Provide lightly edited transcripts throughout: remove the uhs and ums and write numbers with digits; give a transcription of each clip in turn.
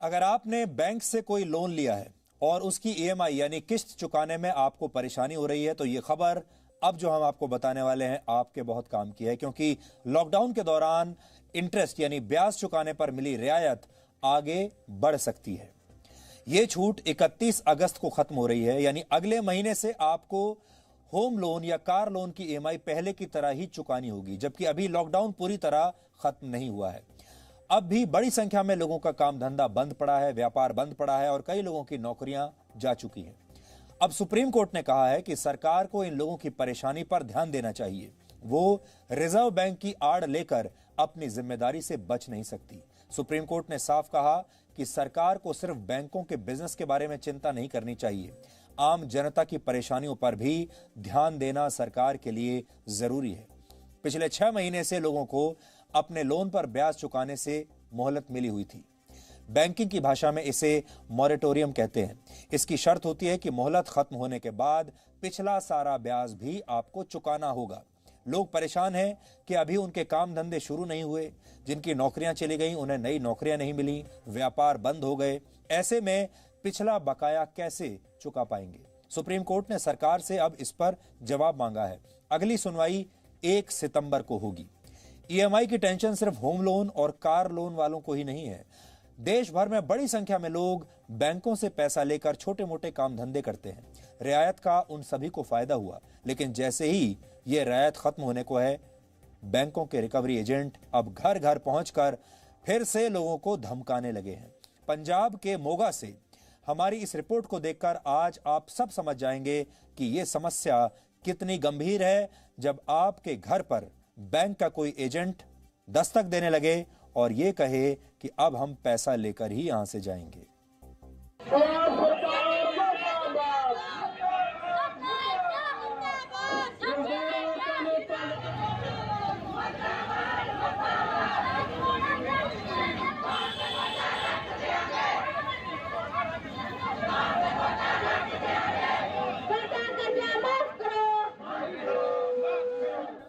अगर आपने बैंक से कोई लोन लिया है और उसकी ईएमआई यानी किस्त चुकाने में आपको परेशानी हो रही है तो ये खबर अब जो हम आपको बताने वाले हैं आपके बहुत काम की है, क्योंकि लॉकडाउन के दौरान इंटरेस्ट यानी ब्याज चुकाने पर मिली रियायत आगे बढ़ सकती है। यह छूट 31 अगस्त को खत्म हो रही है, यानी अगले महीने से आपको होम लोन या कार लोन की ईएमआई पहले की तरह ही चुकानी होगी, जबकि अभी लॉकडाउन पूरी तरह खत्म नहीं हुआ है। अब भी बड़ी संख्या में लोगों का काम धंधा बंद पड़ा है, व्यापार बंद पड़ा है और कई लोगों की नौकरियां जा चुकी हैं। अब सुप्रीम कोर्ट ने कहा है कि सरकार को इन लोगों की परेशानी पर ध्यान देना चाहिए। वो रिजर्व बैंक की आड़ लेकर अपनी जिम्मेदारी से बच नहीं सकती। सुप्रीम कोर्ट ने साफ कहा कि सरकार को सिर्फ बैंकों के बिजनेस के बारे में चिंता नहीं करनी चाहिए, आम जनता की परेशानियों पर भी ध्यान देना सरकार के लिए जरूरी है। पिछले 6 महीने से लोगों को अपने लोन पर ब्याज चुकाने से मोहलत मिली हुई थी। बैंकिंग की भाषा में इसे मॉरेटोरियम कहते हैं। इसकी शर्त होती है कि मोहलत खत्म होने के बाद पिछला सारा ब्याज भी आपको चुकाना होगा। लोग परेशान हैं कि अभी उनके काम धंधे शुरू नहीं हुए, जिनकी नौकरियां चली गई उन्हें नई नौकरियां नहीं मिली, व्यापार बंद हो गए। ऐसे में पिछला बकाया कैसे चुका पाएंगे? सुप्रीम कोर्ट ने सरकार से अब इस पर जवाब मांगा है। अगली सुनवाई 1 सितंबर को होगी। ईएमआई की टेंशन सिर्फ होम लोन और कार लोन वालों को ही नहीं है। देश भर में बड़ी संख्या में लोग बैंकों से पैसा लेकर छोटे मोटे काम धंधे करते हैं। रियायत का उन सभी को फायदा हुआ, लेकिन जैसे ही यह रियायत खत्म होने को है, बैंकों के रिकवरी एजेंट अब घर घर पहुंचकर फिर से लोगों को धमकाने लगे हैं। पंजाब के मोगा से हमारी इस रिपोर्ट को देखकर आज आप सब समझ जाएंगे कि यह समस्या कितनी गंभीर है, जब आपके घर पर बैंक का कोई एजेंट दस्तक देने लगे और ये कहे कि अब हम पैसा लेकर ही यहां से जाएंगे।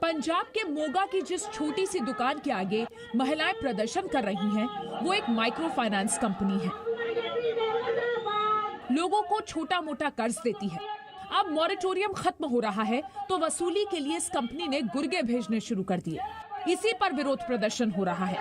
पंजाब के मोगा की जिस छोटी सी दुकान के आगे महिलाएं प्रदर्शन कर रही हैं, वो एक माइक्रो फाइनेंस कंपनी है। लोगों को छोटा मोटा कर्ज देती है। अब मॉरेटोरियम खत्म हो रहा है तो वसूली के लिए इस कंपनी ने गुर्गे भेजने शुरू कर दिए। इसी पर विरोध प्रदर्शन हो रहा है।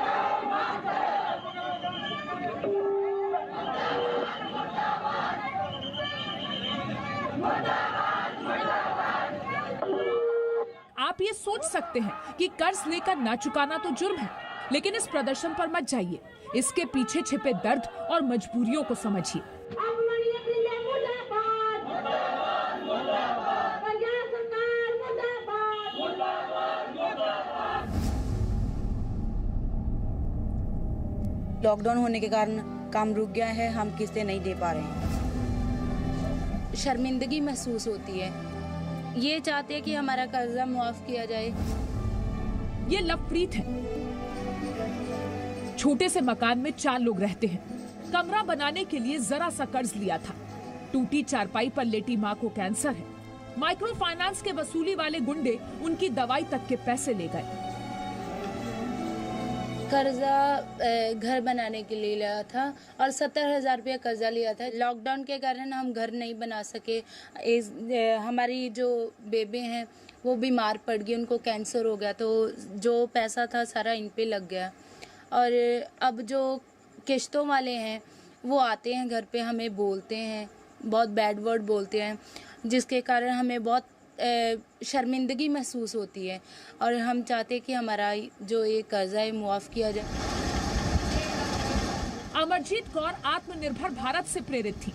आप ये सोच सकते हैं कि कर्ज लेकर ना चुकाना तो जुर्म है, लेकिन इस प्रदर्शन पर मत जाइए। इसके पीछे छिपे दर्द और मजबूरियों को समझिए। लॉकडाउन होने के कारण काम रुक गया है, हम किस्तें नहीं दे पा रहे हैं। शर्मिंदगी महसूस होती है। ये चाहते हैं कि हमारा कर्जा मुआफ किया जाए। ये लवप्रीत है। छोटे से मकान में 4 लोग रहते हैं। कमरा बनाने के लिए जरा सा कर्ज लिया था। टूटी चारपाई पर लेटी माँ को कैंसर है। माइक्रो फाइनेंस के वसूली वाले गुंडे उनकी दवाई तक के पैसे ले गए। कर्जा घर बनाने के लिए लिया था और 70,000 रुपया कर्जा लिया था। लॉकडाउन के कारण हम घर नहीं बना सके। हमारी जो बेबे हैं वो बीमार पड़ गई, उनको कैंसर हो गया, तो जो पैसा था सारा इन पे लग गया। और अब जो किश्तों वाले हैं वो आते हैं घर पे, हमें बोलते हैं, बहुत बैड वर्ड बोलते हैं, जिसके कारण हमें बहुत शर्मिंदगी महसूस होती है और हम चाहते हैं कि हमारा जो ये कर्जा है मुआफ किया जाए। अमरजीत कौर आत्मनिर्भर भारत से प्रेरित थी।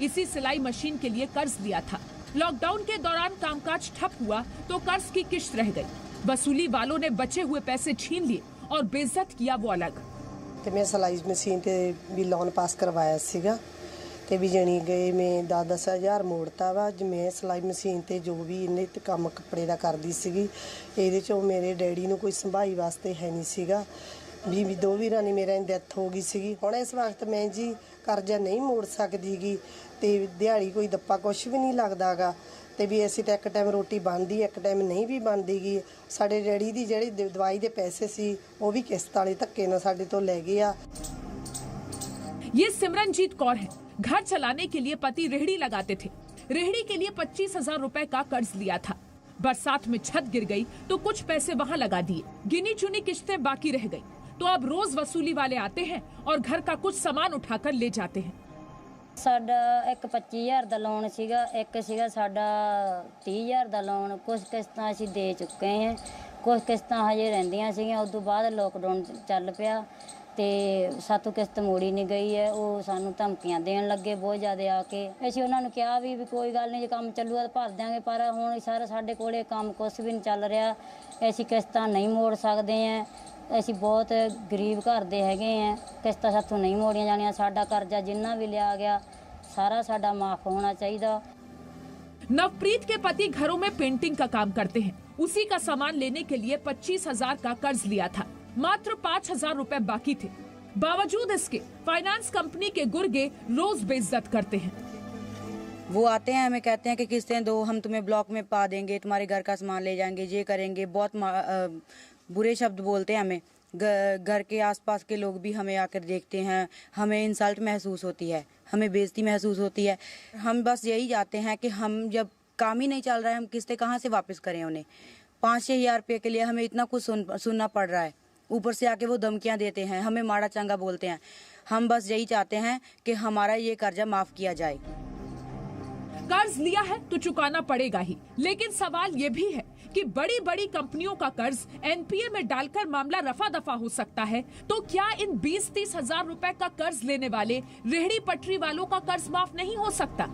इसी सिलाई मशीन के लिए कर्ज लिया था। लॉकडाउन के दौरान कामकाज ठप हुआ तो कर्ज की किश्त रह गई। वसूली वालों ने बचे हुए पैसे छीन लिए और बेइज्जत किया वो अलग। मैं सिलाई मशीन पे भी लोन पास करवाया सीगा ਤੇ ਵੀ ਜਣੀ ਗਏ ਮੈਂ 10-10 ਮੋੜਤਾ ਵਾ। ਮੈਂ ਸਿਲਾਈ ਮਸ਼ੀਨ ਤੇ ਜੋ ਵੀ ਇਹਨੇ ਤੇ ਕੰਮ ਕੱਪੜੇ ਦਾ ਕਰਦੀ ਸੀਗੀ, ਇਹਦੇ ਚੋਂ ਮੇਰੇ ਡੈਡੀ ਨੂੰ ਕੋਈ ਸੰਭਾਈ ਵਾਸਤੇ ਹੈ ਨਹੀਂ ਸੀਗਾ। ਵੀ 2 ਵੀਰਾਂ ਨੇ ਮੇਰਾ ਡੈਥ ਹੋ ਗਈ ਸੀਗੀ। ਹੁਣ ਇਸ ਵਕਤ ਮੈਂ ਜੀ ਕਰਜ਼ਾ ਨਹੀਂ ਮੋੜ ਸਕਦੀਗੀ ਤੇ ਦਿਹਾੜੀ ਕੋਈ ਦੱਪਾ ਕੁਛ ਵੀ ਨਹੀਂ ਲੱਗਦਾਗਾ ਤੇ ਵੀ ਅਸੀਂ ਤਾਂ ਇੱਕ ਟਾਈਮ ਰੋਟੀ ਬਣਦੀ, ਇੱਕ ਟਾਈਮ ਨਹੀਂ ਵੀ ਬਣਦੀਗੀ। ਸਾਡੇ ਡੈਡੀ ਦੀ ਜਿਹੜੀ ਦਵਾਈ ਦੇ ਪੈਸੇ ਸੀ ਉਹ ਵੀ ਕਿਸ਼ਤ ਵਾਲੇ ਧੱਕੇ ਨਾਲ ਸਾਡੇ ਤੋਂ ਲੈ ਗਏ ਆ। ये सिमरनजीत कौर है। घर चलाने के लिए पति रेहड़ी लगाते थे। रेहड़ी के लिए 25,000 रुपए का कर्ज लिया था। बरसात में छत गिर गई तो कुछ पैसे वहां लगा दिए। गिनी चुनी किश्तें बाकी रह गई तो अब रोज वसूली वाले आते हैं और घर का कुछ सामान उठाकर ले जाते हैं। ਸਾਡਾ ਇੱਕ 25,000 ਦਾ ਲੋਨ ਸੀਗਾ, ਇੱਕ ਸੀਗਾ ਸਾਡਾ 30,000 ਦਾ ਲੋਨ। ਕੁਝ ਕਿਸ਼ਤਾਂ ਅਸੀਂ ਦੇ ਚੁੱਕੇ ਹਾਂ, ਕੁਝ ਕਿਸ਼ਤਾਂ ਹਜੇ ਰਹਿੰਦੀਆਂ ਸੀਗੀਆਂ। ਉਸ ਤੋਂ ਬਾਅਦ ਲੋਕਡਾਊਨ ਚੱਲ ਪਿਆ ਤੇ ਸਾਤੋਂ ਕਿਸ਼ਤ ਮੋੜੀ ਨਹੀਂ ਗਈ ਹੈ। ਉਹ ਸਾਨੂੰ ਧਮਕੀਆਂ ਦੇਣ ਲੱਗੇ ਬਹੁਤ ਜ਼ਿਆਦਾ ਆ ਕੇ। ਅਸੀਂ ਉਹਨਾਂ ਨੂੰ ਕਿਹਾ ਵੀ ਕੋਈ ਗੱਲ ਨਹੀਂ, ਜੇ ਕੰਮ ਚੱਲੂਗਾ ਤਾਂ ਭਰ ਦਿਆਂਗੇ, ਪਰ ਹੁਣ ਸਾਰਾ ਸਾਡੇ ਕੋਲੇ ਕੰਮ ਕੁਛ ਵੀ ਨਹੀਂ ਚੱਲ ਰਿਹਾ। ਅਸੀਂ ਕਿਸ਼ਤਾਂ ਨਹੀਂ ਮੋੜ ਸਕਦੇ ਹਾਂ। ਅਸੀਂ ਬਹੁਤ ਗਰੀਬ ਘਰ ਦੇ ਹੈਗੇ ਆ। ਕਿਸ਼ਤਾਂ ਸਾਥੋਂ ਨਹੀਂ ਮੋੜੀਆਂ ਜਾਣੀਆਂ। ਸਾਡਾ ਕਰਜ਼ਾ ਜਿੰਨਾ ਵੀ ਲਿਆ ਗਿਆ ਸਾਰਾ ਸਾਡਾ ਮਾਫ ਹੋਣਾ ਚਾਹੀਦਾ। नवप्रीत के पति घरों में पेंटिंग का काम करते हैं। उसी का सामान लेने के लिए 25,000 का कर्ज लिया था। मात्र 5,000 रुपए बाकी थे। बावजूद इसके फाइनेंस कंपनी के गुर्गे रोज बेइज्जत करते हैं। वो आते हैं, हमें कहते हैं कि किस्तें दो, हम तुम्हें ब्लॉक में पा देंगे, तुम्हारे घर का सामान ले जाएंगे, ये करेंगे। बहुत बुरे शब्द बोलते हैं हमें। घर के आसपास के लोग भी हमें आकर देखते हैं, हमें इंसल्ट महसूस होती है, हमें बेइज्जती महसूस होती है। हम बस यही चाहते हैं कि हम जब काम ही नहीं चल रहा है, हम किस्तें कहाँ से वापस करें उन्हें। 5-6 हज़ार रुपये के लिए हमें इतना कुछ सुनना पड़ रहा है। ऊपर से आके वो धमकियाँ देते हैं, हमें माड़ा चंगा बोलते हैं। हम बस यही चाहते हैं कि हमारा ये कर्जा माफ़ किया जाए। कर्ज लिया है तो चुकाना पड़ेगा ही, लेकिन सवाल ये भी है कि बड़ी बड़ी कंपनियों का कर्ज एनपीए में डालकर मामला रफा दफा हो सकता है। तो क्या इन 20-30 हजार रुपए का कर्ज लेने वाले रेहड़ी पटरी वालों का कर्ज माफ नहीं हो सकता?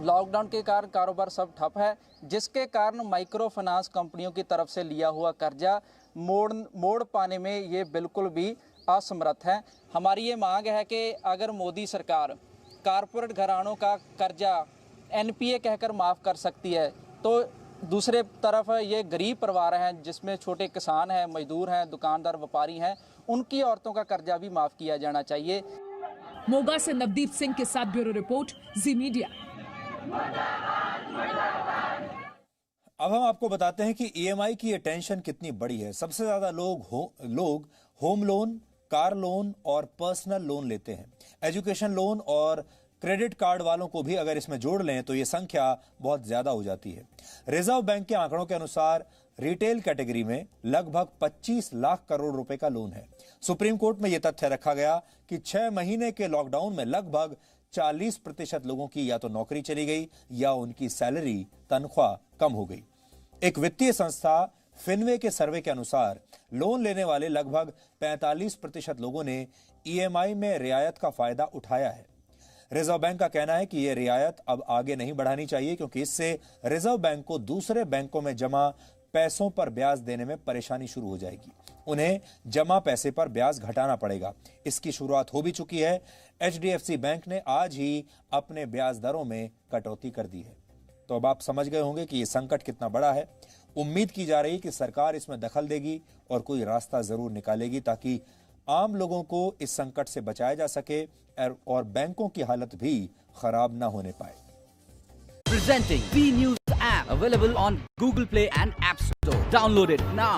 लॉकडाउन के कारण कारोबार सब ठप है, जिसके कारण माइक्रो फाइनेंस कंपनियों की तरफ से लिया हुआ कर्जा मोड़ पाने में ये बिल्कुल भी असमर्थ है। हमारी ये मांग है कि अगर मोदी सरकार कारपोरेट घरानों का कर्जा एनपीए कहकर माफ़ कर सकती है, तो दूसरे तरफ ये गरीब परिवार हैं जिसमें छोटे किसान हैं, मजदूर हैं, दुकानदार, व्यापारी हैं, उनकी औरतों का कर्जा भी माफ़ किया जाना चाहिए। मोगा से नवदीप सिंह के साथ ब्यूरो रिपोर्ट, जी मीडिया। अब हम आपको बताते हैं कि ईएमआई की ये टेंशन कितनी बड़ी है। सबसे ज्यादा लोग होम लोन, कार लोन और पर्सनल लोन लेते हैं। एजुकेशन लोन और क्रेडिट कार्ड वालों को भी अगर इसमें जोड़ लें तो ये संख्या बहुत ज्यादा हो जाती है। रिजर्व बैंक के आंकड़ों के अनुसार रिटेल कैटेगरी में लगभग 25 लाख करोड़ रुपए का लोन है। सुप्रीम कोर्ट में यह तथ्य रखा गया कि 6 महीने के लॉकडाउन में लगभग 40% लोगों की या तो नौकरी चली गई या उनकी सैलरी, तनख्वाह कम हो गई। एक वित्तीय संस्था फिनवे के सर्वे के अनुसार लोन लेने वाले लगभग 45% लोगों ने ईएमआई में रियायत का फायदा उठाया है। रिजर्व बैंक का कहना है कि यह रियायत अब आगे नहीं बढ़ानी चाहिए, क्योंकि इससे रिजर्व बैंक को दूसरे बैंकों में जमा पैसों पर ब्याज देने में परेशानी शुरू हो जाएगी। उन्हें जमा पैसे पर ब्याज घटाना पड़ेगा। इसकी शुरुआत हो भी चुकी है। एचडीएफसी बैंक ने आज ही अपने ब्याज दरों में कटौती कर दी है। तो अब आप समझ गए होंगे कि यह संकट कितना बड़ा है। उम्मीद की जा रही है कि सरकार इसमें दखल देगी और कोई रास्ता जरूर निकालेगी ताकि आम लोगों को इस संकट से बचाया जा सके और बैंकों की हालत भी खराब ना होने पाए। Presenting B News app available on Google Play and App Store. Download it now.